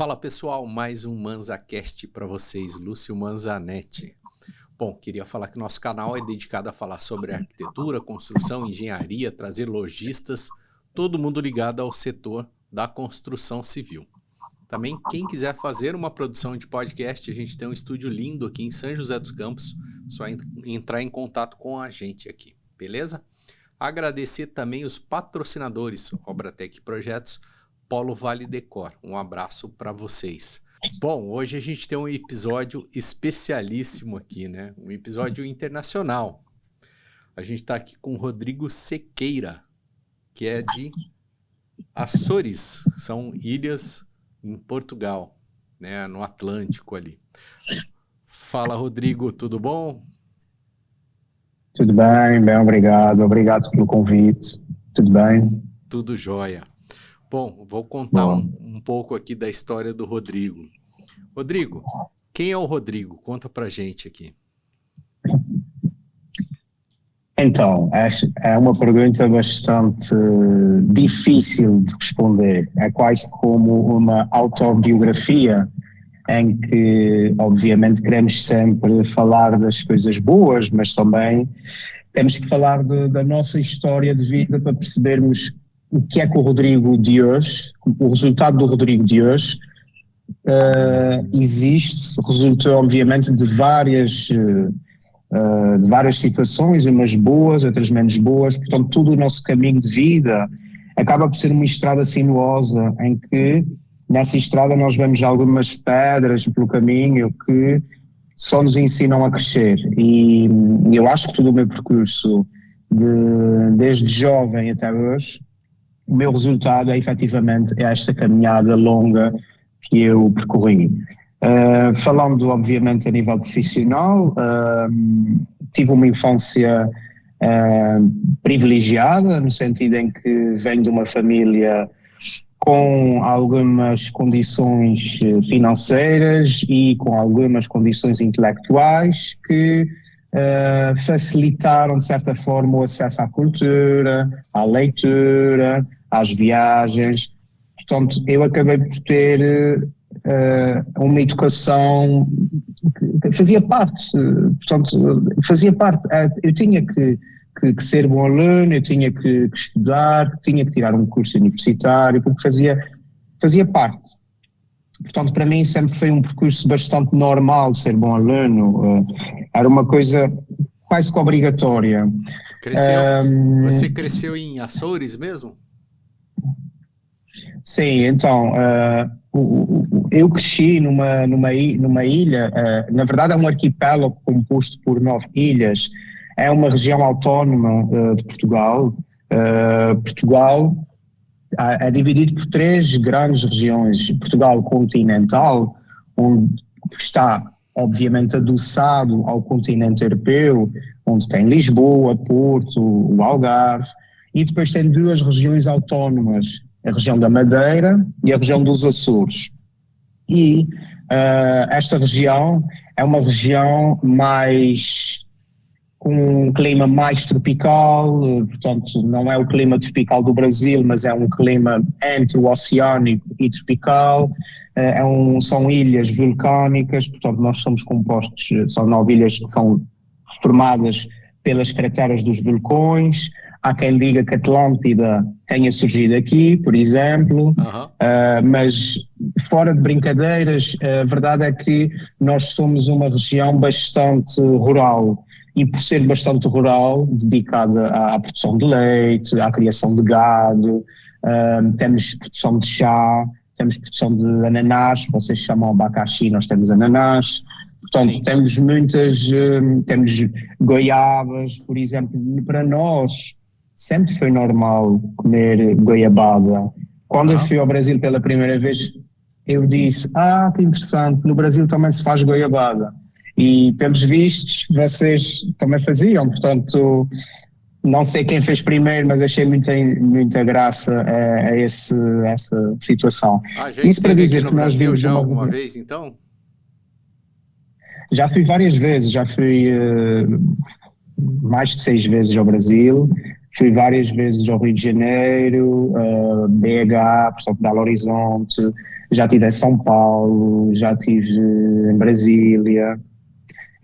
Fala pessoal, mais um ManzaCast para vocês, Lúcio Manzanetti. Bom, queria falar que nosso canal é dedicado a falar sobre arquitetura, construção, engenharia, trazer lojistas, todo mundo ligado ao setor da construção civil. Também quem quiser fazer uma produção de podcast, a gente tem um estúdio lindo aqui em São José dos Campos, só entrar em contato com a gente aqui, beleza? Agradecer também os patrocinadores, Obratec Projetos, Polo Vale Decor. Um abraço para vocês. Bom, hoje a gente tem um episódio especialíssimo aqui, né? Um episódio internacional. A gente está aqui com o Rodrigo Sequeira, que é de Açores, são ilhas em Portugal, né? No Atlântico ali. Fala, Rodrigo, tudo bom? Tudo bem, obrigado. Obrigado pelo convite. Tudo bem? Tudo jóia. Bom, vou contar um pouco aqui da história do Rodrigo. Rodrigo, quem é o Rodrigo? Conta pra gente aqui. Então, é uma pergunta bastante difícil de responder. É quase como uma autobiografia em que, obviamente, queremos sempre falar das coisas boas, mas também temos que falar da nossa história de vida para percebermos o que é que o Rodrigo de hoje, o resultado do Rodrigo de hoje, resulta obviamente de várias situações, umas boas, outras menos boas, portanto todo o nosso caminho de vida acaba por ser uma estrada sinuosa em que nessa estrada nós vemos algumas pedras pelo caminho que só nos ensinam a crescer e eu acho que todo o meu percurso desde jovem até hoje, o meu resultado é efetivamente esta caminhada longa que eu percorri. Falando obviamente a nível profissional, tive uma infância privilegiada, no sentido em que venho de uma família com algumas condições financeiras e com algumas condições intelectuais que facilitaram de certa forma o acesso à cultura, à leitura, às viagens. Portanto, eu acabei por ter uma educação que fazia parte, eu tinha que ser bom aluno, eu tinha que estudar, tinha que tirar um curso universitário, porque fazia parte. Portanto, para mim sempre foi um percurso bastante normal ser bom aluno, era uma coisa quase que obrigatória. Você cresceu em Açores mesmo? Sim, então, eu cresci numa ilha, na verdade é um arquipélago composto por 9 ilhas, é uma região autónoma de Portugal. Portugal é dividido por 3 grandes regiões: Portugal continental, onde está obviamente adoçado ao continente europeu, onde tem Lisboa, Porto, o Algarve, e depois tem 2 regiões autónomas, a região da Madeira e a região dos Açores. E esta região é uma região com um clima mais tropical, portanto não é o clima tropical do Brasil, mas é um clima entre o oceânico e tropical. São ilhas vulcânicas, portanto nós somos compostos, são 9 ilhas que são formadas pelas crateras dos vulcões. Há quem diga que a Atlântida tenha surgido aqui, por exemplo, mas fora de brincadeiras, a verdade é que nós somos uma região bastante rural e, por ser bastante rural, dedicada à produção de leite, à criação de gado, temos produção de chá, temos produção de ananás, vocês chamam abacaxi, nós temos ananás. Portanto, sim, temos goiabas, por exemplo. Para nós sempre foi normal comer goiabada. Quando eu fui ao Brasil pela primeira vez, eu disse, que interessante, no Brasil também se faz goiabada. E pelos vistos, vocês também faziam, portanto, não sei quem fez primeiro, mas achei muita graça a essa situação. Já esteve aqui no Brasil já alguma vez, então? Já fui várias vezes, já fui mais de 6 vezes ao Brasil, fui várias vezes ao Rio de Janeiro, BH, portanto, Belo Horizonte, já estive em São Paulo, já estive em Brasília,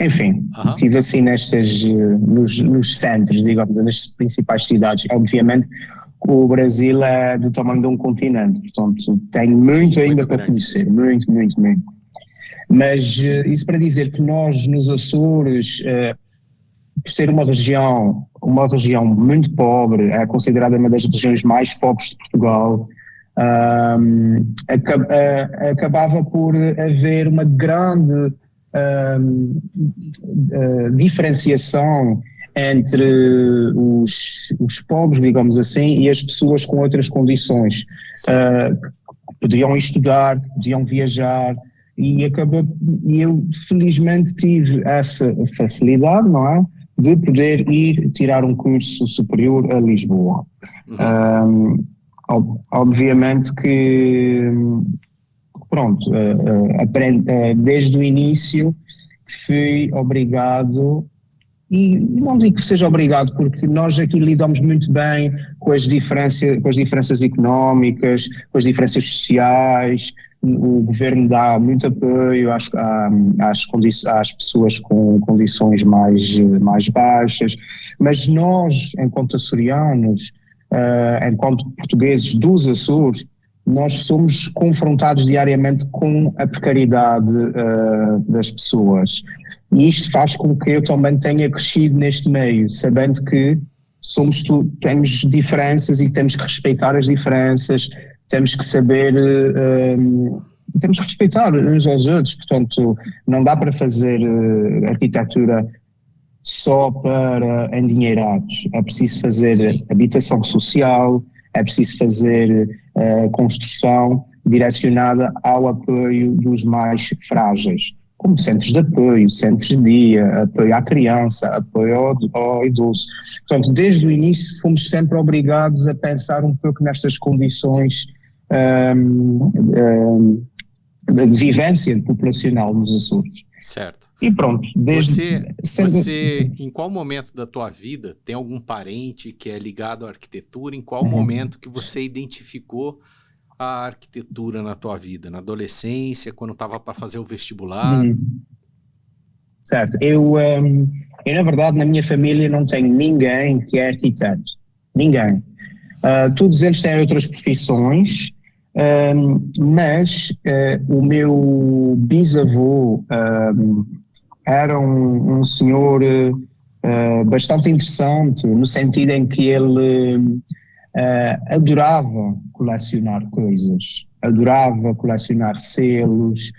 enfim, estive assim nos centros, digamos, nas principais cidades. Obviamente o Brasil é do tamanho de um continente, portanto tenho muito ainda para conhecer, muito. Mas isso para dizer que nós nos Açores, por ser uma região muito pobre, é considerada uma das regiões mais pobres de Portugal, acabava por haver uma grande diferenciação entre os pobres, digamos assim, e as pessoas com outras condições, que podiam estudar, que podiam viajar, e eu felizmente tive essa facilidade, não é? De poder ir tirar um curso superior a Lisboa. Obviamente que, pronto, desde o início fui obrigado, e não digo que seja obrigado, porque nós aqui lidamos muito bem com as diferenças económicas, com as diferenças sociais. O governo dá muito apoio às pessoas com condições mais baixas, mas nós, enquanto açorianos, enquanto portugueses dos Açores, nós somos confrontados diariamente com a precariedade das pessoas. E isto faz com que eu também tenha crescido neste meio, sabendo que temos diferenças e temos que respeitar as diferenças, temos que saber, temos que respeitar uns aos outros. Portanto, não dá para fazer arquitetura só para endinheirados. É preciso fazer habitação social, é preciso fazer construção direcionada ao apoio dos mais frágeis, como centros de apoio, centros de dia, apoio à criança, apoio ao idoso. Portanto, desde o início fomos sempre obrigados a pensar um pouco nestas condições de vivência populacional nos Açores. Certo. E pronto. Você em qual momento da tua vida tem algum parente que é ligado à arquitetura? Em qual momento que você identificou a arquitetura na tua vida? Na adolescência, quando estava para fazer o vestibular? Certo. Eu, na verdade, na minha família não tenho ninguém que é arquiteto. Ninguém. Todos eles têm outras profissões, mas o meu bisavô era um senhor bastante interessante, no sentido em que ele adorava colecionar coisas, adorava colecionar selos,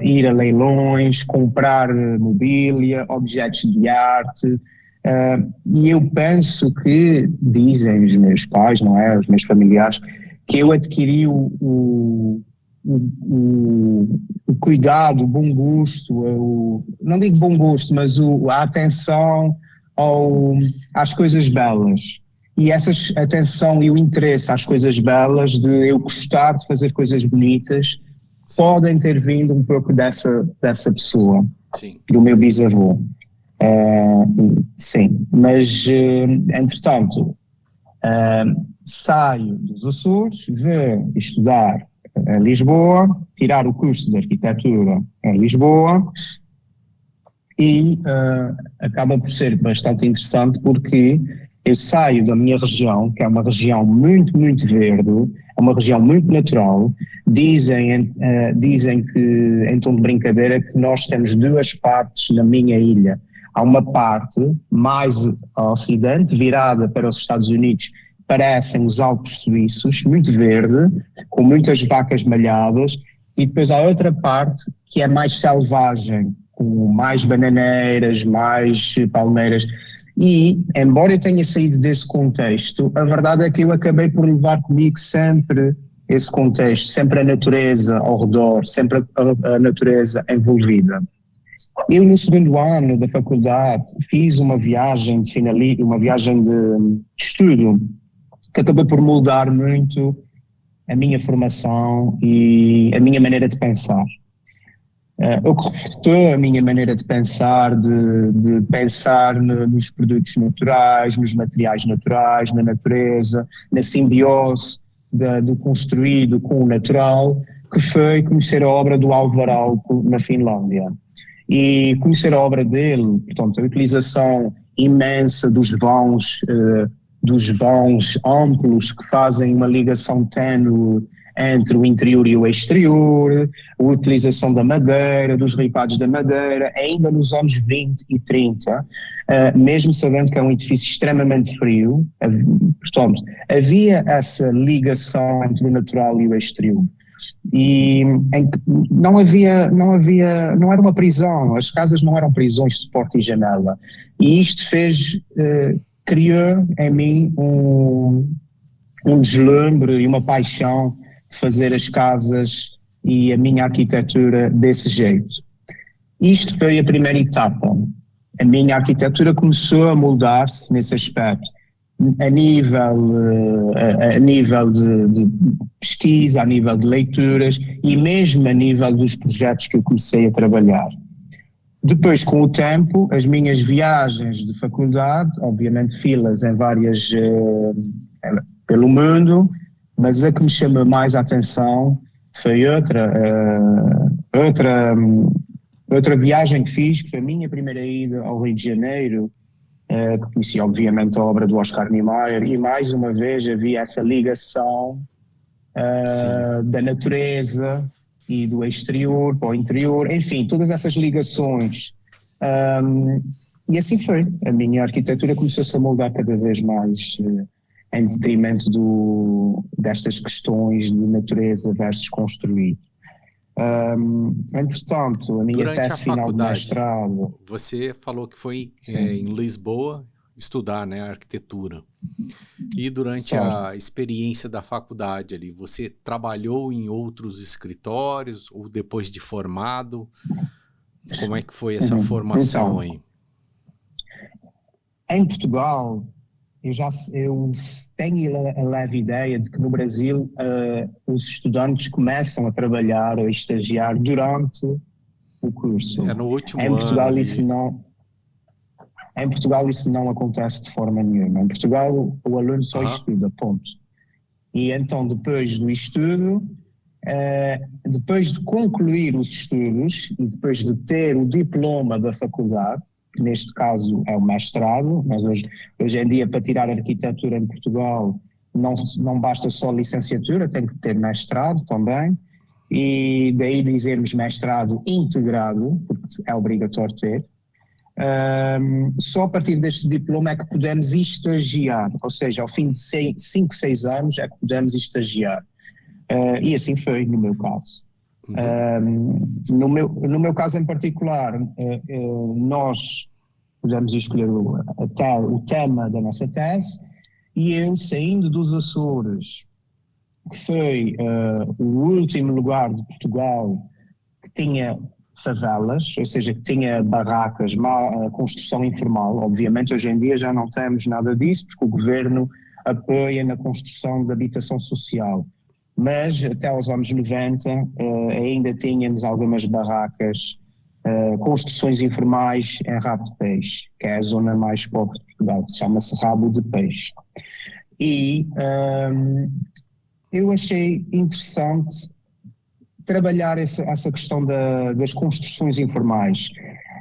ir a leilões, comprar mobília, objetos de arte, e eu penso que, dizem os meus pais, não é, os meus familiares, que eu adquiri o cuidado, o bom gosto, não digo bom gosto, mas a atenção às coisas belas. E essa atenção e o interesse às coisas belas, de eu gostar de fazer coisas bonitas, podem ter vindo um pouco dessa pessoa, do meu bisavô. Sim, mas entretanto saio dos Açores, vou estudar em Lisboa, tirar o curso de arquitetura em Lisboa, e acaba por ser bastante interessante, porque eu saio da minha região, que é uma região muito, muito verde, é uma região muito natural. Dizem que, em tom de brincadeira, que nós temos duas partes na minha ilha. Há uma parte mais ao ocidente, virada para os Estados Unidos, parecem os Alpes suíços, muito verde, com muitas vacas malhadas, e depois há outra parte que é mais selvagem, com mais bananeiras, mais palmeiras. E, embora eu tenha saído desse contexto, a verdade é que eu acabei por levar comigo sempre esse contexto, sempre a natureza ao redor, sempre a natureza envolvida. Eu, no segundo ano da faculdade, fiz uma viagem de estudo, que acabou por moldar muito a minha formação e a minha maneira de pensar. O que reforçou a minha maneira de pensar, de pensar nos produtos naturais, nos materiais naturais, na natureza, na simbiose do construído com o natural, que foi conhecer a obra do Alvar Aalto na Finlândia. E conhecer a obra dele, portanto, a utilização imensa dos vãos amplos que fazem uma ligação ténue entre o interior e o exterior, a utilização da madeira, dos ripados da madeira, ainda nos anos 20 e 30, mesmo sabendo que é um edifício extremamente frio, portanto, havia essa ligação entre o natural e o exterior. E não era uma prisão, as casas não eram prisões de porta e janela. E isto criou em mim um deslumbre e uma paixão de fazer as casas e a minha arquitetura desse jeito. Isto foi a primeira etapa. A minha arquitetura começou a moldar-se nesse aspecto, a nível de pesquisa, a nível de leituras e mesmo a nível dos projetos que eu comecei a trabalhar. Depois, com o tempo, as minhas viagens de faculdade, obviamente filas em várias pelo mundo, mas a que me chama mais a atenção foi outra viagem que fiz, que foi a minha primeira ida ao Rio de Janeiro, que conheci obviamente a obra do Oscar Niemeyer, e mais uma vez havia essa ligação da natureza e do exterior para o interior, enfim, todas essas ligações. E assim foi, a minha arquitetura começou-se a moldar cada vez mais em detrimento destas questões de natureza versus construir. Entretanto, a minha tese final de mestrado... Você falou que foi em Lisboa estudar, né, arquitetura. E durante a experiência da faculdade ali, você trabalhou em outros escritórios ou depois de formado? Como é que foi essa formação aí? Em Portugal, eu tenho a leve ideia de que no Brasil os estudantes começam a trabalhar ou a estagiar durante o curso. É no último ano. Em Portugal isso não acontece de forma nenhuma. Em Portugal o aluno só estuda, ponto. E então depois do estudo, depois de concluir os estudos e depois de ter o diploma da faculdade, que neste caso é o mestrado, mas hoje em dia para tirar arquitetura em Portugal não basta só licenciatura, tem que ter mestrado também, e daí dizermos mestrado integrado, porque é obrigatório ter. Só a partir deste diploma é que podemos estagiar, ou seja, ao fim de 5, 6 anos é que podemos estagiar. E assim foi no meu caso. No meu caso em particular, nós pudemos escolher o tema da nossa tese, e eu, saindo dos Açores, que foi o último lugar de Portugal que tinha favelas, ou seja, que tinha barracas, construção informal. Obviamente hoje em dia já não temos nada disso, porque o governo apoia na construção de habitação social. Mas até aos anos 90 ainda tínhamos algumas barracas, construções informais em Rabo de Peixe, que é a zona mais pobre de Portugal, chama-se Rabo de Peixe. E eu achei interessante trabalhar essa questão das construções informais.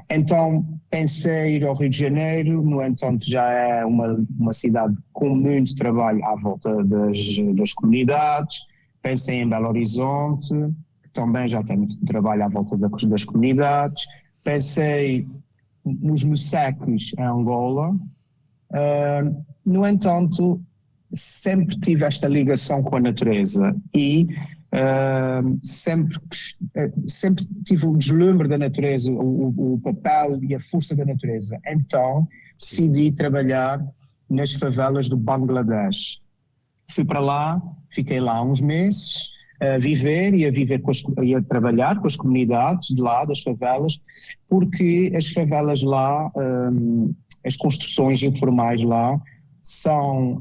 Então pensei ir ao Rio de Janeiro, no entanto já é uma cidade com muito trabalho à volta das comunidades. Pensei em Belo Horizonte, que também já tem muito trabalho à volta das comunidades. Pensei nos Moçambiques, em Angola. No entanto, sempre tive esta ligação com a natureza e sempre tive o deslumbre da natureza, o papel e a força da natureza. Então, decidi trabalhar nas favelas do Bangladesh. Fui para lá, fiquei lá uns meses a viver e a trabalhar com as comunidades de lá, das favelas, porque as favelas lá, as construções informais lá, são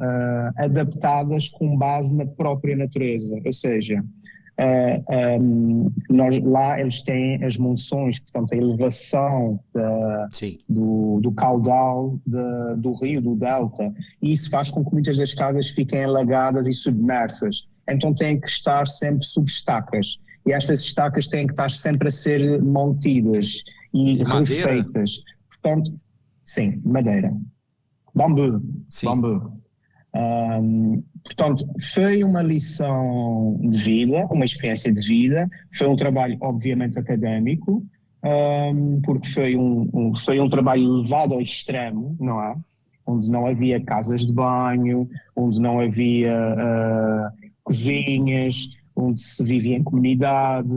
adaptadas com base na própria natureza, ou seja, lá eles têm as monções, portanto a elevação do caudal do rio, do delta, e isso faz com que muitas das casas fiquem alagadas e submersas, então têm que estar sempre sob estacas, e estas estacas têm que estar sempre a ser mantidas e refeitas. Portanto, sim, madeira. Bambu. Sim. Bambu. Portanto, foi uma lição de vida, uma experiência de vida, foi um trabalho obviamente académico, porque foi um trabalho levado ao extremo, não é? Onde não havia casas de banho, onde não havia cozinhas, onde se vivia em comunidade,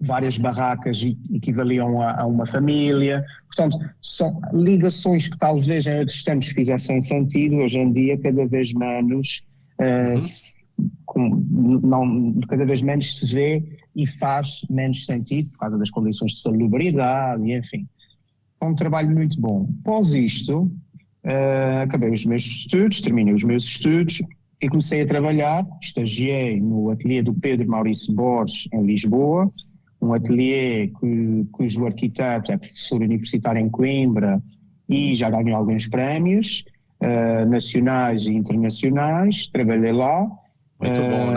várias barracas equivaliam a uma família. Portanto, são ligações que talvez em outros tempos fizessem sentido, hoje em dia cada vez menos, cada vez menos se vê e faz menos sentido por causa das condições de salubridade e enfim. É um trabalho muito bom. Após isto, acabei os meus estudos, terminei os meus estudos e comecei a trabalhar, estagiei no ateliê do Pedro Maurício Borges em Lisboa, um ateliê cujo arquiteto é professor universitário em Coimbra e já ganhou alguns prémios nacionais e internacionais, trabalhei lá. Muito bom,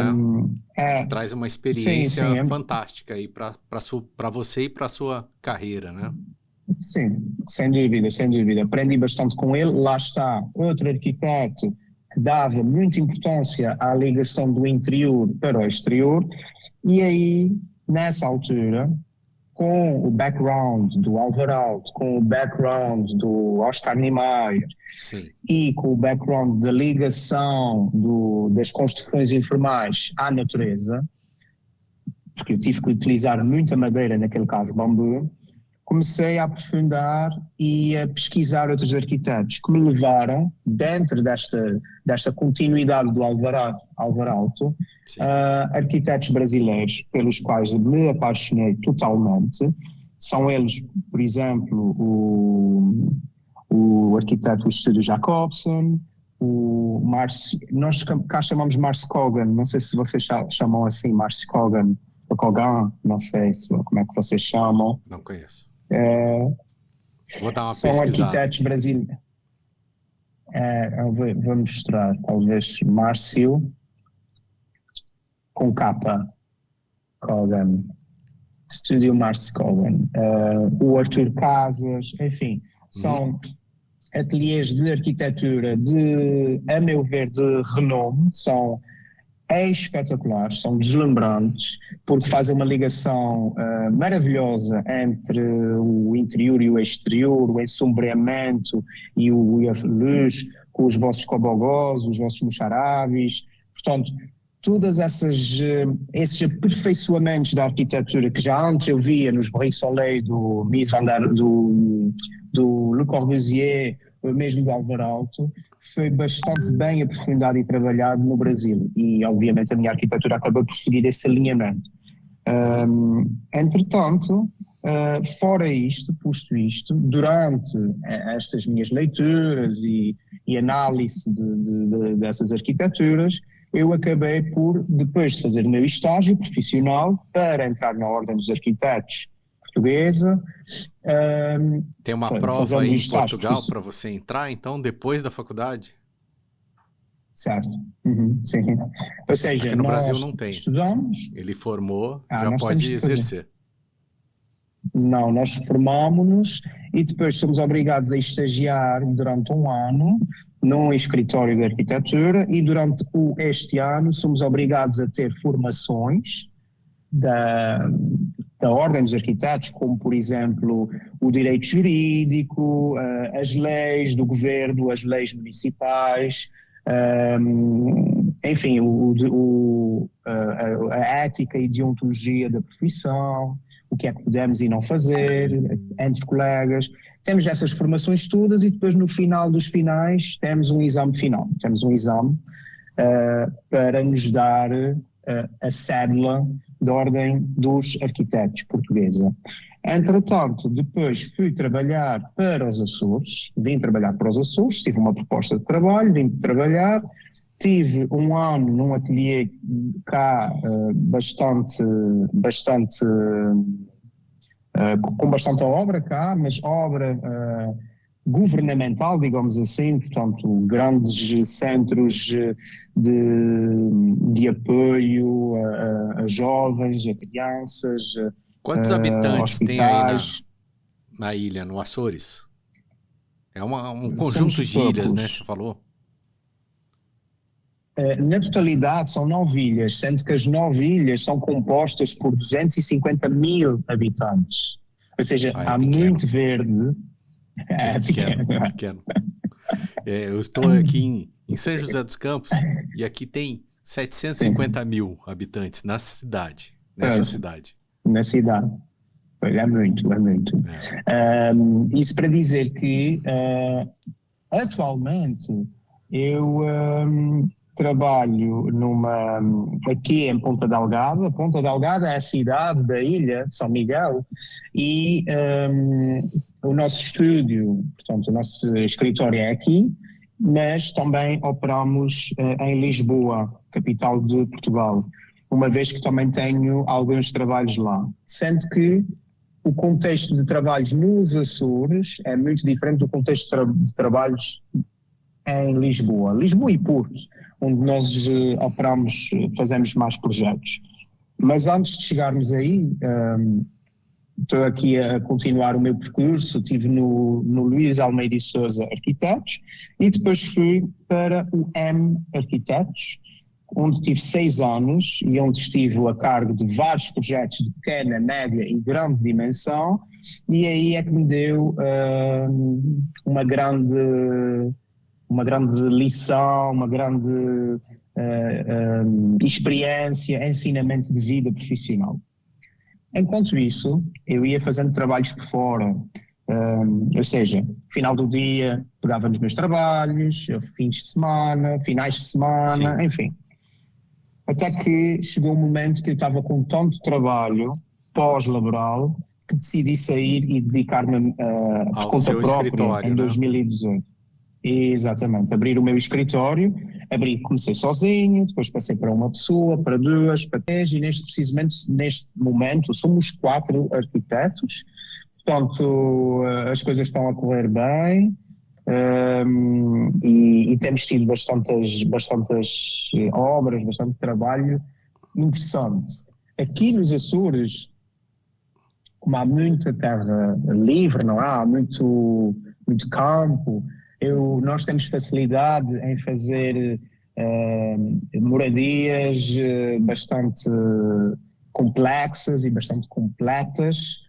né? Traz uma experiência fantástica aí para você e para a sua carreira, né? Sim, sem dúvida, sem dúvida. Aprendi bastante com ele. Lá está outro arquiteto que dava muita importância à ligação do interior para o exterior e aí, nessa altura, com o background do Álvaro Alto, com o background do Oscar Niemeyer e com o background da ligação das construções informais à natureza, porque eu tive que utilizar muita madeira, naquele caso bambu, comecei a aprofundar e a pesquisar outros arquitetos que me levaram, dentro desta continuidade do Álvaro Alto, arquitetos brasileiros pelos quais me apaixonei totalmente. São eles, por exemplo, o arquiteto do Estúdio Jacobson, o Márcio, nós cá chamamos Márcio Kogan, não sei se vocês chamam assim, Márcio Kogan, ou Kogan, não sei como é que vocês chamam. Não conheço. Vou dar uma são pesquisada. Arquitetos brasileiros. Vou mostrar, talvez, Márcio com capa, Kogan, Estúdio Márcio Kogan, o Arthur Casas, enfim, são ateliês de arquitetura a meu ver, de renome, são espetaculares, são deslumbrantes, porque fazem uma ligação maravilhosa entre o interior e o exterior, o ensombreamento e a luz, com os vossos cobogós, os vossos moxarabes. Portanto, todas esses aperfeiçoamentos da arquitetura que já antes eu via nos Brie-Soleil do Mies van der do Le Corbusier, mesmo do Álvaro Alto, foi bastante bem aprofundado e trabalhado no Brasil e obviamente a minha arquitetura acaba por seguir esse alinhamento. Entretanto, fora isto, posto isto, durante estas minhas leituras e análise dessas arquiteturas, eu acabei por, depois de fazer o meu estágio profissional para entrar na Ordem dos Arquitetos Portuguesa. Tem uma prova aí em Portugal para você entrar, então, depois da faculdade? Certo, sim. Ou seja, aqui no Brasil não tem. Estudamos. Ele formou, já pode exercer. Não, nós formamos-nos e depois somos obrigados a estagiar durante um ano num escritório de arquitetura e durante este ano somos obrigados a ter formações da Ordem dos Arquitetos, como por exemplo o direito jurídico, as leis do governo, as leis municipais, enfim, a ética e deontologia da profissão, o que é que podemos e não fazer entre colegas. Temos essas formações todas e depois no final dos finais temos um exame final, temos um exame para nos dar a cédula da Ordem dos Arquitetos Portuguesa. Entretanto, depois fui trabalhar para os Açores, vim trabalhar para os Açores, tive uma proposta de trabalho, vim trabalhar, tive um ano num ateliê cá com bastante obra cá, mas obra governamental, digamos assim, portanto, grandes centros de apoio a jovens, a crianças, Quantos habitantes tem aí hospitais. na ilha, no Açores? É um Somos conjunto de ilhas, né? poucos. Você falou? Na totalidade são 9 ilhas, sendo que as 9 ilhas são compostas por 250 mil habitantes. Ou seja, Ah, é há pequeno. muito verde. É É pequeno, pequeno. é pequeno. Eu estou aqui em São José dos Campos e aqui tem Sim, 750 mil habitantes nessa pois, cidade. na cidade. Pois, é muito, é muito. É. Isso para dizer que atualmente eu trabalho aqui em Ponta Delgada. Ponta Delgada é a cidade da ilha de São Miguel e o nosso estúdio, portanto, o nosso escritório é aqui, mas também operamos em Lisboa, capital de Portugal, uma vez que também tenho alguns trabalhos lá. Sendo que o contexto de trabalhos nos Açores é muito diferente do contexto de trabalhos em Lisboa. Lisboa e Porto, onde nós operamos, fazemos mais projetos. Mas antes de chegarmos aí, estou aqui a continuar o meu percurso, estive no Luís Almeida e Sousa Arquitetos e depois fui para o M Arquitetos, onde tive 6 anos e onde estive a cargo de vários projetos de pequena, média e grande dimensão, e aí é que me deu uma grande lição, uma grande experiência, ensinamento de vida profissional. Enquanto isso, eu ia fazendo trabalhos por fora, ou seja, final do dia pegava nos meus trabalhos, fins de semana, finais de Sim. semana, enfim. Até que chegou um momento que eu estava com tanto trabalho pós-laboral que decidi sair e dedicar-me por Ao conta seu própria em escritório, né? 2018. Exatamente, abrir o meu escritório, comecei sozinho, depois passei para uma pessoa, para duas, para três, e neste momento somos 4 arquitetos, portanto as coisas estão a correr bem. E temos tido bastantes obras, bastante trabalho interessante. Aqui nos Açores, como há muita terra livre, não há muito campo, nós temos facilidade em fazer moradias bastante complexas e bastante completas,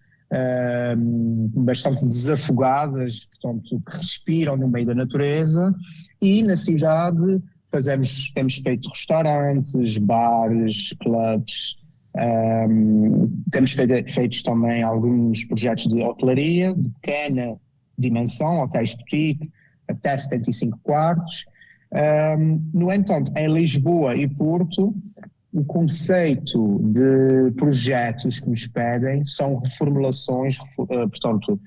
bastante desafogadas, portanto, que respiram no meio da natureza, e na cidade temos feito restaurantes, bares, clubes, temos feito também alguns projetos de hotelaria de pequena dimensão, hotéis boutique, até 75 quartos. No entanto, em Lisboa e Porto, o conceito de projetos que nos pedem são reformulações, portanto,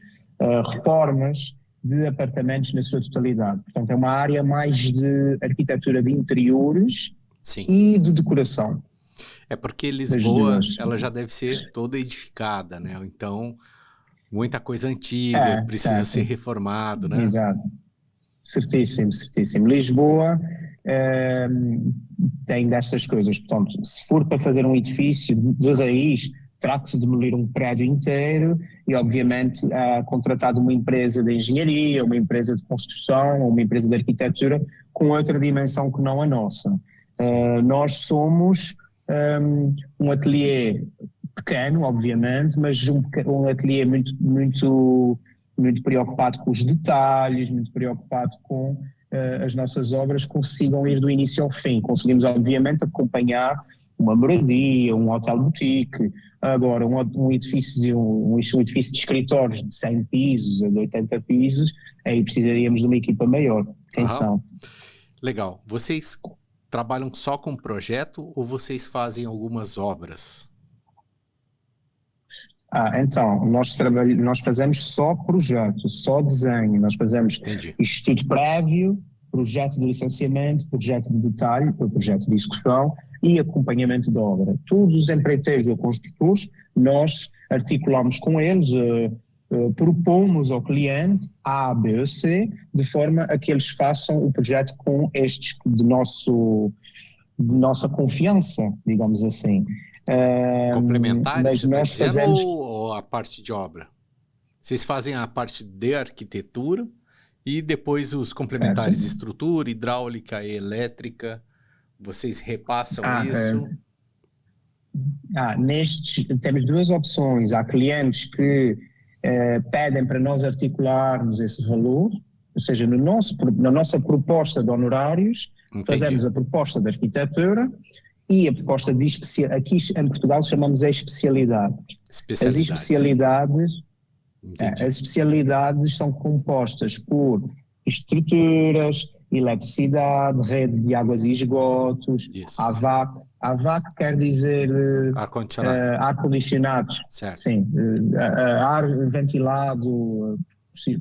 reformas de apartamentos na sua totalidade. Portanto, é uma área mais de arquitetura de interiores Sim. e de decoração. É porque Lisboa, ela já deve ser toda edificada, né? Então, muita coisa antiga que precisa ser reformado, né? Exato. Certíssimo, certíssimo. Lisboa tem destas coisas, portanto, se for para fazer um edifício de raiz, terá que se demolir um prédio inteiro e, obviamente, contratado uma empresa de engenharia, uma empresa de construção, uma empresa de arquitetura com outra dimensão que não a nossa. Nós somos um ateliê pequeno, obviamente, mas um ateliê muito preocupado com os detalhes, muito preocupado com as nossas obras consigam ir do início ao fim. Conseguimos, obviamente, acompanhar uma moradia, um hotel boutique. Agora, um edifício de escritórios de 100 pisos ou de 80 pisos, aí precisaríamos de uma equipa maior. Quem são? Legal. Vocês trabalham só com projeto ou vocês fazem algumas obras? Então, nós fazemos só projeto, só desenho, nós fazemos estudo prévio, projeto de licenciamento, projeto de detalhe, projeto de execução e acompanhamento da obra. Todos os empreiteiros ou construtores, nós articulamos com eles propomos ao cliente A, B ou C, de forma a que eles façam o projeto com estes de nossa confiança, digamos assim. Complementares, Mas você está nós dizendo, fazemos... ou a parte de obra? Vocês fazem a parte de arquitetura e depois os complementares, Certo. estrutura, hidráulica e elétrica, vocês repassam isso? Temos duas opções. Há clientes que pedem para nós articularmos esse valor, ou seja, na nossa proposta de honorários, Entendi. fazemos a proposta de arquitetura e a proposta de especialidade. Aqui em Portugal chamamos a especialidade. As especialidades, as especialidades são compostas por estruturas, eletricidade, rede de águas e esgotos, AVAC. AVAC quer dizer ar-condicionados, sim, ar ventilado,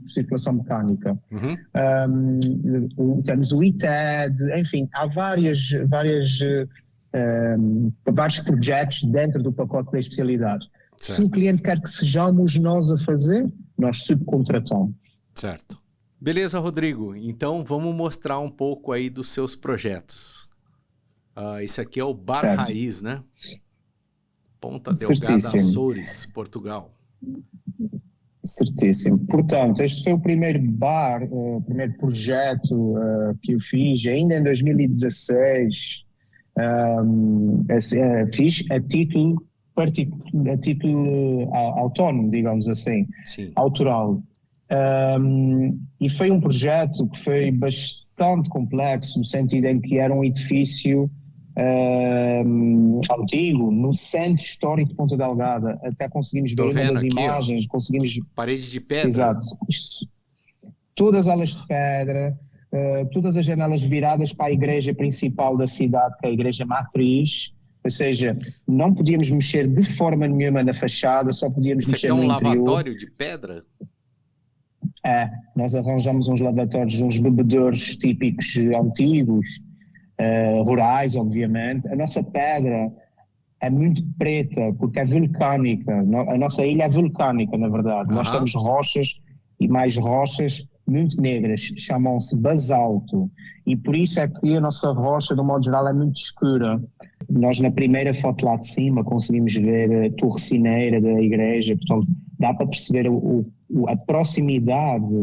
circulação mecânica. Temos o ITED, enfim, há vários projetos dentro do pacote da especialidade. Certo. Se o cliente quer que sejamos nós a fazer, nós subcontratamos. Certo. Beleza, Rodrigo. Então vamos mostrar um pouco aí dos seus projetos. Esse aqui é o Bar certo. Raiz, né? Ponta Delgada, Açores, Portugal. Certíssimo. Portanto, este foi o primeiro bar, o primeiro projeto que eu fiz ainda em 2016. Fiz a título autónomo, digamos assim, sim. Autoral. E foi um projeto que foi bastante complexo, no sentido em que era um edifício antigo, no centro histórico de Ponta Delgada. Até conseguimos ver uma das imagens. Parede de pedra. Exato. Todas elas de pedra, todas as janelas viradas para a igreja principal da cidade, que é a igreja matriz. Ou seja, não podíamos mexer de forma nenhuma na fachada, só podíamos mexer no interior. Isso aqui é um lavatório de pedra? Nós arranjamos uns lavatórios, uns bebedouros típicos antigos, rurais, obviamente. A nossa pedra é muito preta, porque é vulcânica. A nossa ilha é vulcânica, na verdade. Nós temos rochas e mais rochas muito negras, chamam-se basalto. E por isso é que a nossa rocha, de um modo geral, é muito escura. Nós, na primeira foto lá de cima, conseguimos ver a torre cineira da igreja, portanto, dá para perceber a proximidade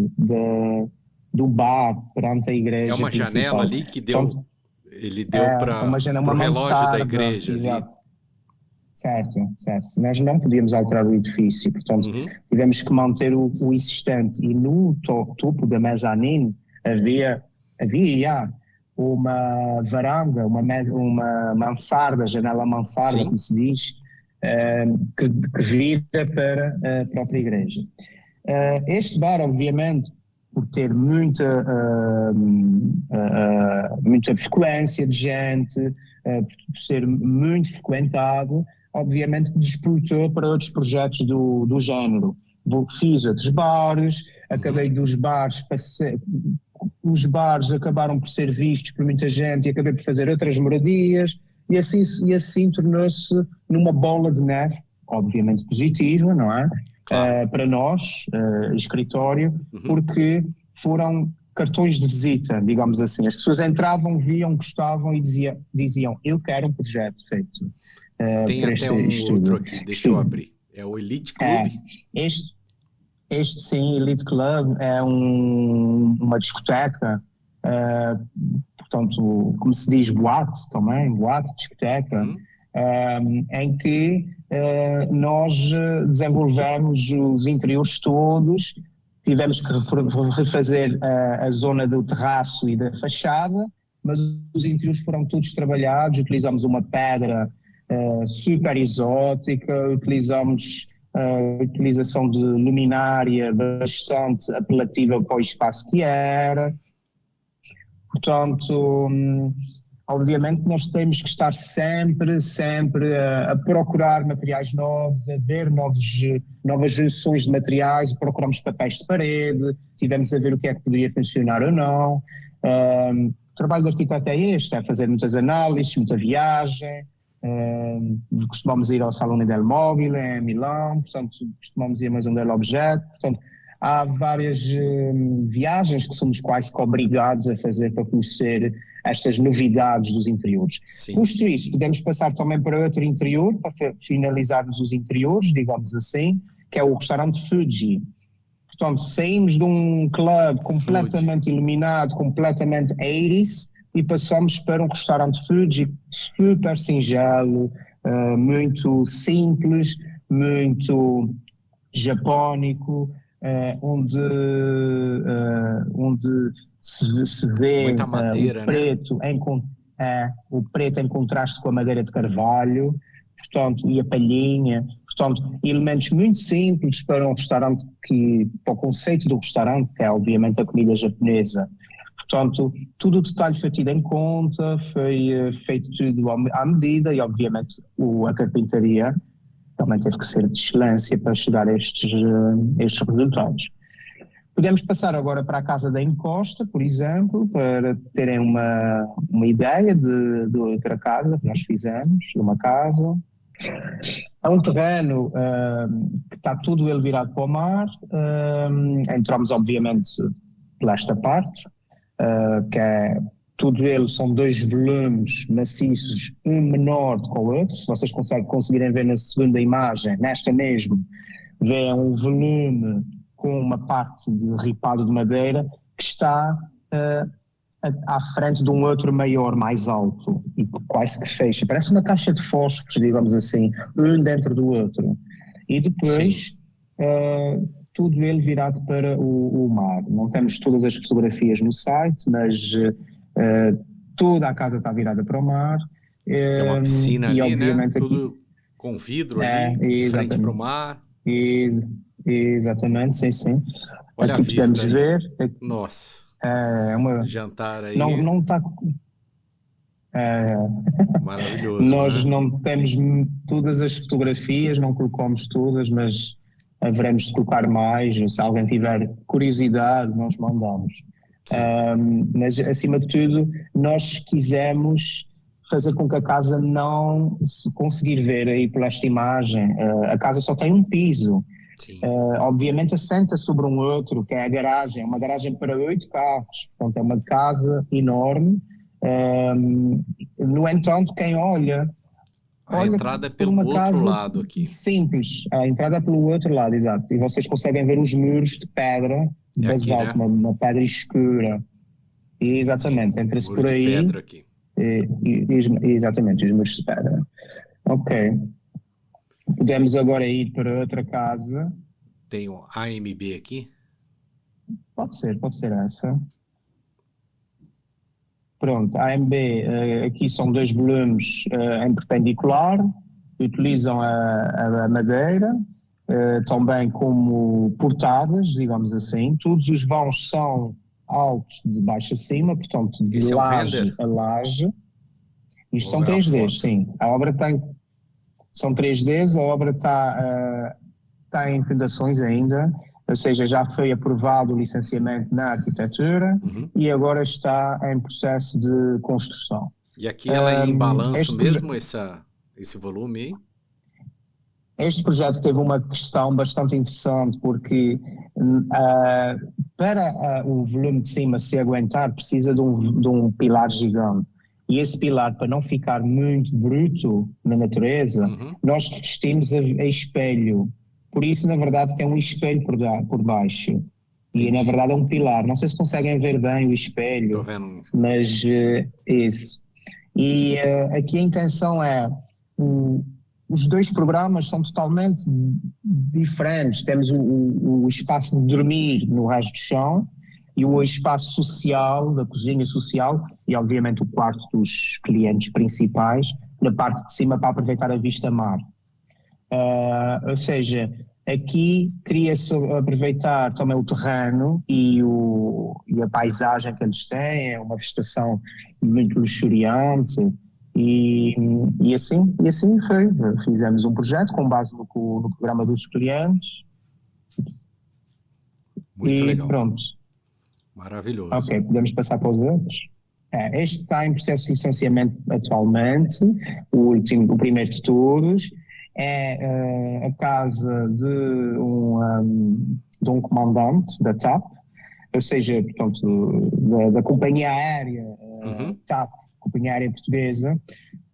do bar perante a igreja. É uma principal. Janela ali que deu, então, ele deu para o relógio da igreja. Exato. Ali. Certo. Nós não podíamos alterar o edifício, portanto, tivemos que manter o existente. E no topo da mezanine havia uma varanda, uma mansarda, janela mansarda, como se diz, que vira para a própria igreja. Este bar, obviamente, por ter muita frequência de gente, por ser muito frequentado, obviamente disputou para outros projetos do género. Fiz outros bares, acabei dos bares, os bares acabaram por ser vistos por muita gente e acabei por fazer outras moradias, e assim tornou-se numa bola de neve, obviamente positiva, não é? Claro. Para nós, escritório, porque foram cartões de visita, digamos assim. As pessoas entravam, viam, gostavam e diziam eu quero um projeto feito. Tem até outro aqui, deixa eu abrir. É o Elite Club? Este sim, Elite Club, é uma discoteca, portanto, como se diz, boate também, discoteca, em que nós desenvolvemos os interiores todos, tivemos que refazer a zona do terraço e da fachada, mas os interiores foram todos trabalhados, utilizamos uma pedra super exótica, utilizamos a utilização de luminária bastante apelativa para o espaço que era. Portanto, obviamente nós temos que estar sempre a procurar materiais novos, a ver novas junções de materiais, procuramos papéis de parede, tivemos a ver o que é que poderia funcionar ou não. O trabalho do arquiteto é este, é fazer muitas análises, muita viagem, Costumamos ir ao Salone del Mobile em Milão, portanto, costumamos ir a Maison de l'Objet, portanto, há várias viagens que somos quase que obrigados a fazer para conhecer estas novidades dos interiores. Sim. Posto isso, podemos passar também para outro interior, para finalizarmos os interiores, digamos assim, que é o restaurante Fuji. Portanto, saímos de um clube completamente iluminado, completamente 80s, e passamos para um restaurante Fuji super singelo, muito simples, muito japónico, onde se vê muita madeira, o preto em contraste com a madeira de carvalho, portanto, e a palhinha, portanto, elementos muito simples para um restaurante para o conceito do restaurante, que é obviamente a comida japonesa. Portanto, tudo o detalhe foi tido em conta, foi feito tudo à medida e obviamente a carpintaria também teve que ser de excelência para chegar a estes resultados. Podemos passar agora para a Casa da Encosta, por exemplo, para terem uma ideia de outra casa que nós fizemos, de uma casa. É um terreno que está tudo ele virado para o mar. Entramos, obviamente, por esta parte, que é tudo ele, são 2 volumes maciços, um menor do que o outro. Se vocês conseguirem ver na segunda imagem, nesta mesmo, vê um volume com uma parte de ripado de madeira que está à frente de um outro maior, mais alto, e quase que fecha. Parece uma caixa de fósforos, digamos assim, um dentro do outro. E depois tudo ele virado para o mar. Não temos todas as fotografias no site, mas toda a casa está virada para o mar. Tem uma piscina ali, né? Tudo aqui, com vidro ali, de frente para o mar. Exatamente, sim. Olha aqui a vista podemos aí. ver. Nossa. Jantar aí. Não está. Maravilhoso. Nós né? não temos todas as fotografias, não colocamos todas, mas haveremos de colocar mais. Se alguém tiver curiosidade, nós mandamos. Mas, acima de tudo, nós quisemos fazer com que a casa não se conseguir ver aí por esta imagem. A casa só tem um piso. Obviamente assenta sobre um outro, que é a garagem, uma garagem para 8 carros, portanto é uma casa enorme. No entanto, quem olha a entrada é pelo uma outro casa lado aqui. Simples, a entrada é pelo outro lado, exato, e vocês conseguem ver os muros de pedra, basalto, aqui, né? uma pedra escura, e exatamente, entra-se por aí. De pedra aqui. Exatamente, os muros de pedra. Ok. Podemos agora ir para outra casa. Tem o AMB aqui? Pode ser essa. Pronto, a AMB, aqui são 2 volumes em perpendicular, utilizam a madeira, também como portadas, digamos assim. Todos os vãos são altos de baixo a cima, portanto, de laje a laje. Isto são 3Ds, sim. A obra são 3Ds, a obra está em fundações ainda, ou seja, já foi aprovado o licenciamento na arquitetura e agora está em processo de construção. E aqui ela é em balanço mesmo, esse volume aí? Este projeto teve uma questão bastante interessante, porque para o volume de cima se aguentar precisa de um pilar gigante. E esse pilar, para não ficar muito bruto na natureza, nós vestimos a espelho. Por isso, na verdade, tem um espelho por baixo. E, na verdade, é um pilar. Não sei se conseguem ver bem o espelho. Estou vendo. Mas, isso. E aqui a intenção é... os 2 programas são totalmente diferentes. Temos o espaço de dormir no resto do chão e o espaço social, da cozinha social, e obviamente o quarto dos clientes principais, na parte de cima para aproveitar a vista mar. Ou seja, aqui queria-se aproveitar também o terreno e a paisagem que eles têm, é uma vegetação muito luxuriante, e assim foi. Fizemos um projeto com base no programa dos clientes. Muito legal. Pronto. Maravilhoso. Ok, podemos passar para os outros? Este está em processo de licenciamento atualmente, o primeiro de todos. É a casa de um comandante da TAP, ou seja, portanto, da companhia aérea TAP, companhia aérea portuguesa,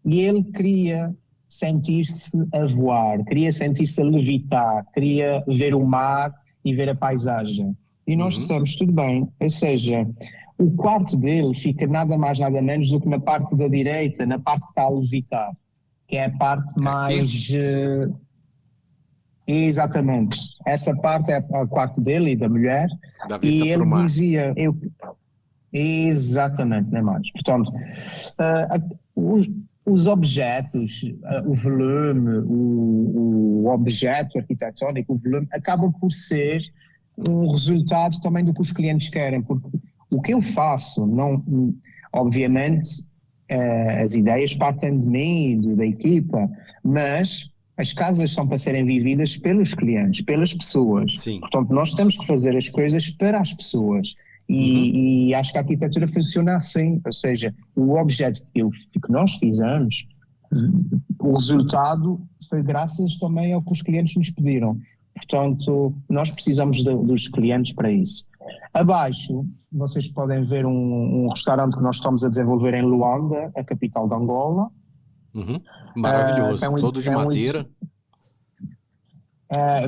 e ele queria sentir-se a voar, queria sentir-se a levitar, queria ver o mar e ver a paisagem. E nós dissemos, tudo bem, ou seja, o quarto dele fica nada mais nada menos do que na parte da direita, na parte que está a levitar, que é a parte mais... exatamente, essa parte é o quarto dele e da mulher, da vista e ele dizia, exatamente, não é mais. Portanto, os objetos, o volume, o objeto arquitetónico, o volume, acaba por ser um resultado também do que os clientes querem, porque o que eu faço, não, obviamente, as ideias partem de mim, da equipa, mas as casas são para serem vividas pelos clientes, pelas pessoas. Sim. Portanto, nós temos que fazer as coisas para as pessoas. E acho que a arquitetura funciona assim, ou seja, o objeto que nós fizemos, o resultado foi graças também ao que os clientes nos pediram. Portanto, nós precisamos dos clientes para isso. Abaixo, vocês podem ver um restaurante que nós estamos a desenvolver em Luanda, a capital de Angola. Maravilhoso, todo de madeira.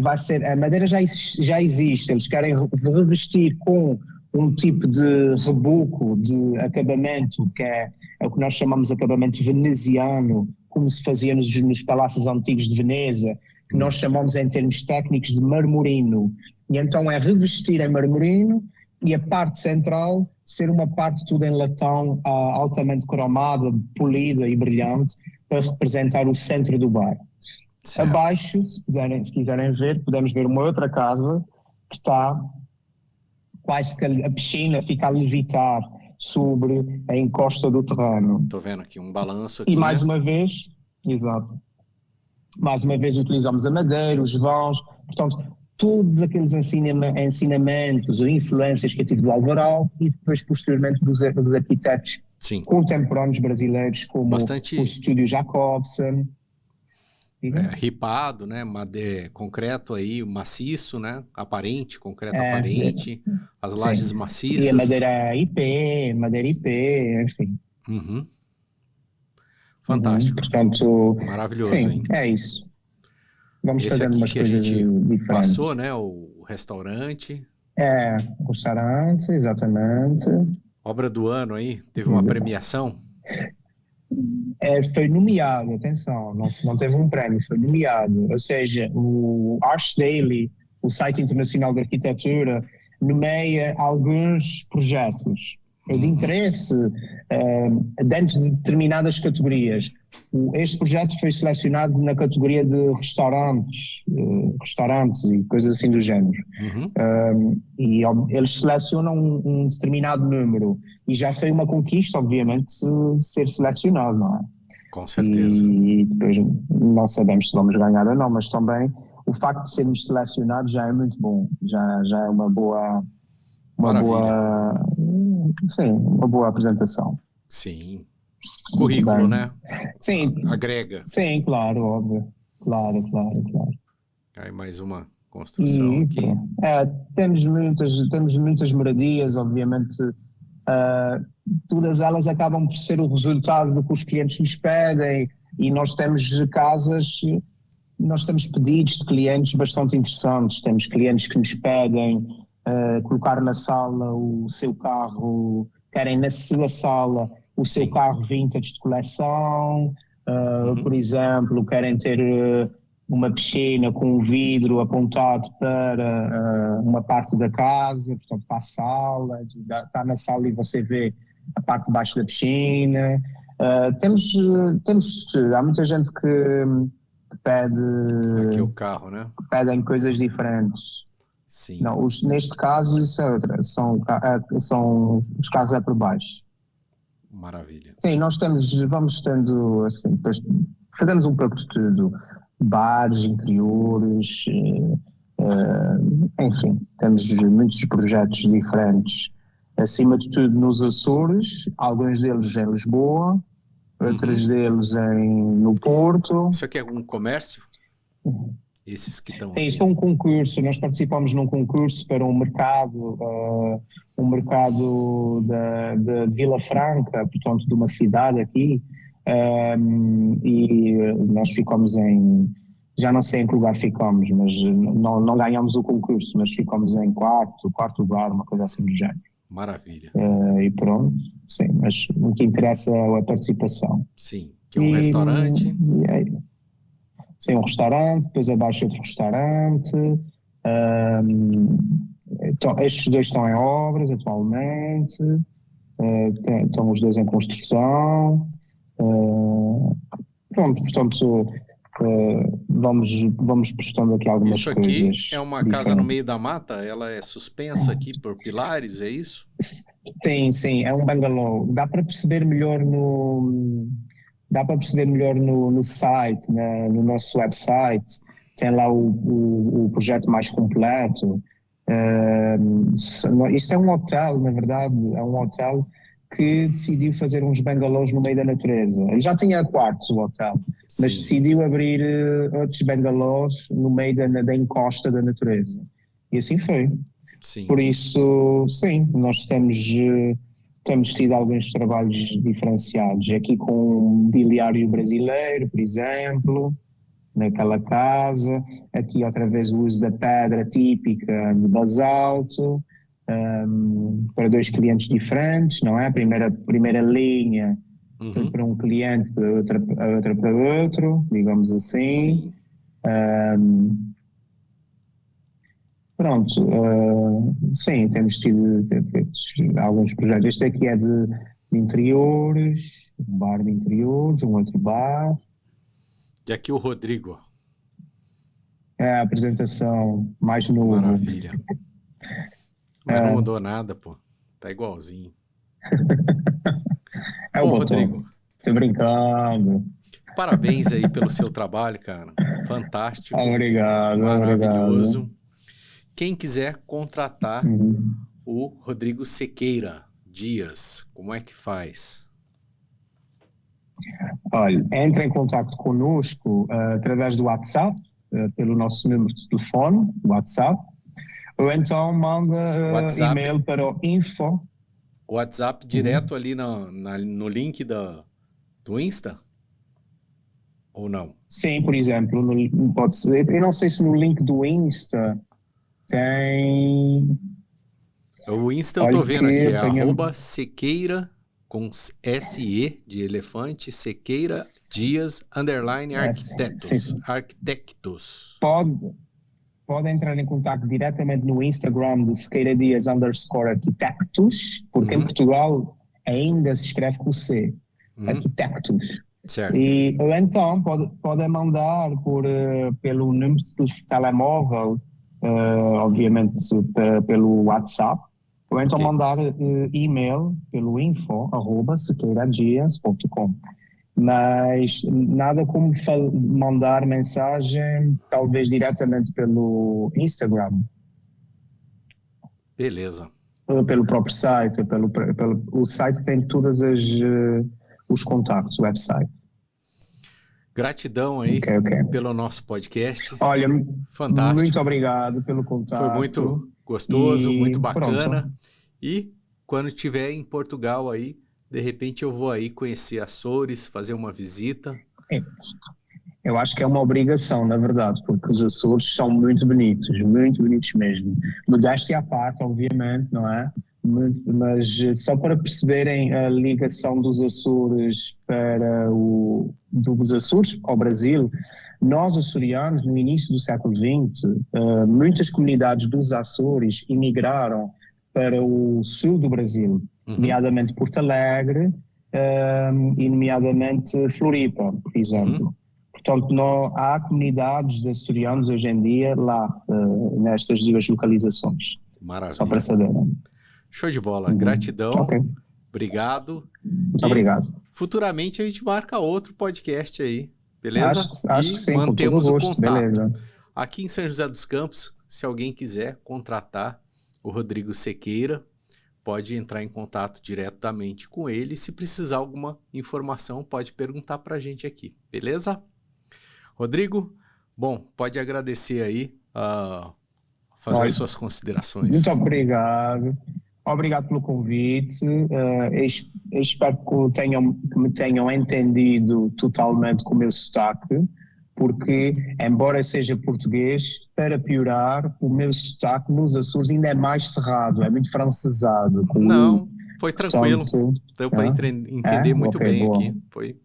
Vai ser, a madeira já existe, eles querem revestir com um tipo de reboco de acabamento, que é o que nós chamamos de acabamento veneziano, como se fazia nos palácios antigos de Veneza, que nós chamamos em termos técnicos de marmorino. E então é revestir em marmorino e a parte central ser uma parte tudo em latão, altamente cromada, polida e brilhante, para representar o centro do bar. Certo. Abaixo, se quiserem ver, podemos ver uma outra casa que está quase que a piscina fica a levitar sobre a encosta do terreno. Estou vendo aqui um balanço aqui. E mais uma vez, exato, mais uma vez utilizamos a madeira, os vãos, portanto, todos aqueles ensinamentos ou influências que eu tive do Alvaral e depois posteriormente dos arquitetos contemporâneos brasileiros como o Estúdio Jacobsen. Ripado, né? Concreto aí, maciço, né? Aparente, concreto aparente, as lajes maciças. E a madeira IP, enfim. Fantástico. Portanto, maravilhoso, sim, hein? É isso. Vamos Esse fazendo aqui umas que a coisas gente diferentes. passou, né? O restaurante. O restaurante, exatamente. Obra do ano aí, teve uma premiação? Foi nomeado, atenção, não teve um prémio, foi nomeado. Ou seja, o Archdaily, o site internacional de arquitetura, nomeia alguns projetos de interesse dentro de determinadas categorias. Este projeto foi selecionado na categoria de restaurantes e coisas assim do género. E eles selecionam um determinado número e já foi uma conquista, obviamente, ser selecionado, não é? Com certeza. E depois não sabemos se vamos ganhar ou não, mas também o facto de sermos selecionados já é muito bom, já é uma boa apresentação. Sim. Currículo, né? Sim. Agrega. Sim, claro, óbvio. Claro. Aí mais uma construção aqui. Temos muitas moradias, obviamente. Todas elas acabam por ser o resultado do que os clientes nos pedem e nós temos pedidos de clientes bastante interessantes. Temos clientes que nos pedem colocar na sala o seu carro, querem na sua sala o seu carro vintage de coleção, por exemplo, querem ter uma piscina com um vidro apontado para uma parte da casa, portanto para a sala, está na sala e você vê a parte de baixo da piscina. Há muita gente que pede... Aqui o carro, né? Que pedem coisas diferentes. Sim. Não, neste caso isso é outra, são os carros por baixo. Maravilha. Sim, vamos tendo assim, depois fazemos um pouco de tudo, bares, interiores, enfim, temos muitos projetos diferentes acima de tudo nos Açores, alguns deles em Lisboa, outros deles no Porto. Isso aqui é um comércio? Esses que estão Sim, aqui. isso é um concurso. Nós participamos num concurso para um mercado de Vila Franca, portanto, de uma cidade aqui, e nós ficamos já não sei em que lugar ficamos, mas não ganhamos o concurso, mas ficamos em quarto lugar, uma coisa assim do género. Maravilha. E pronto, sim, mas o que interessa é a participação. Sim, que é um restaurante. Sim, um restaurante, depois abaixo outro restaurante. Estes dois estão em obras atualmente, estão os dois em construção. Pronto, portanto, vamos prestando aqui algumas coisas. Isso aqui é uma casa no meio da mata? Ela é suspensa aqui por pilares, é isso? Sim, é um bungalow. Dá para perceber melhor no site, no nosso website, tem lá o projeto mais completo. Isto é um hotel, na verdade, é um hotel que decidiu fazer uns bungalows no meio da natureza. Ele já tinha quartos, o hotel, mas decidiu abrir outros bungalows no meio da encosta da natureza. E assim foi. Sim. Por isso, sim, nós temos tido alguns trabalhos diferenciados. Aqui com o mobiliário brasileiro, por exemplo, naquela casa. Aqui outra vez o uso da pedra típica de basalto, para dois clientes diferentes, não é? A primeira linha foi para um cliente, a outra para outro, digamos assim. Pronto, sim, temos tido alguns projetos. Este aqui é de interiores, um bar de interiores, um outro bar. E aqui o Rodrigo. É a apresentação mais novo. Maravilha. Mas não mudou nada, pô. Tá igualzinho. É o Rodrigo. Tô brincando. Parabéns aí pelo seu trabalho, cara. Fantástico. Obrigado. Maravilhoso. Obrigado. Quem quiser contratar o Rodrigo Sequeira Dias, como é que faz? Olha, entre em contato conosco através do WhatsApp, pelo nosso número de telefone, WhatsApp, ou então manda e-mail para o info. WhatsApp direto ali no link do Insta? Ou não? Sim, por exemplo, pode ser. Eu não sei se no link do Insta tem... O Insta eu tô vendo aqui, é @Sequeira, com SE de elefante, Sequeira Dias, _ arquitectos. Pode entrar em contato diretamente no Instagram de Sequeira Dias _arquitectos, porque em Portugal ainda se escreve com C, arquitectos. Certo. Ou então pode mandar pelo número de telemóvel, obviamente pelo WhatsApp, ou então mandar e-mail pelo info@sequeiradias.com. Mas nada como mandar mensagem, talvez diretamente pelo Instagram. Beleza. Ou pelo próprio site, o site tem todos os contatos, o website. Gratidão aí pelo nosso podcast. Olha, fantástico. Muito obrigado pelo contato. Foi muito gostoso, muito bacana. Pronto. E quando estiver em Portugal aí, de repente eu vou aí conhecer Açores, fazer uma visita. Eu acho que é uma obrigação, na verdade, porque os Açores são muito bonitos mesmo. Modéstia à parte, obviamente, não é? Mas só para perceberem a ligação dos Açores dos Açores ao Brasil, nós açorianos, no início do século XX, muitas comunidades dos Açores emigraram para o sul do Brasil, nomeadamente Porto Alegre e nomeadamente Floripa, por exemplo. Portanto, há comunidades de açorianos hoje em dia lá, nestas duas localizações. Maravilha. Só para saberem. Show de bola. Gratidão. Obrigado. Muito obrigado. Futuramente a gente marca outro podcast aí, beleza? Acho que sim, mantemos o contato. Beleza. Aqui em São José dos Campos, se alguém quiser contratar o Rodrigo Sequeira pode entrar em contato diretamente com ele. Se precisar alguma informação, pode perguntar para a gente aqui, beleza? Rodrigo, bom, pode agradecer aí, fazer suas considerações. Muito obrigado. Obrigado pelo convite. Espero que me tenham entendido totalmente com o meu sotaque, porque, embora seja português, para piorar, o meu sotaque nos Açores ainda é mais cerrado, é muito francesado. Não, foi tranquilo. Portanto, deu para entender muito okay, bem boa. aqui. Foi.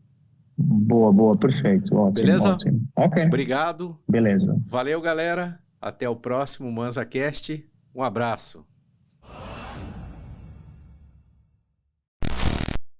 Boa, perfeito. Ótimo, beleza? Ótimo. Ok. Obrigado. Beleza. Valeu, galera. Até o próximo ManzaCast. Um abraço.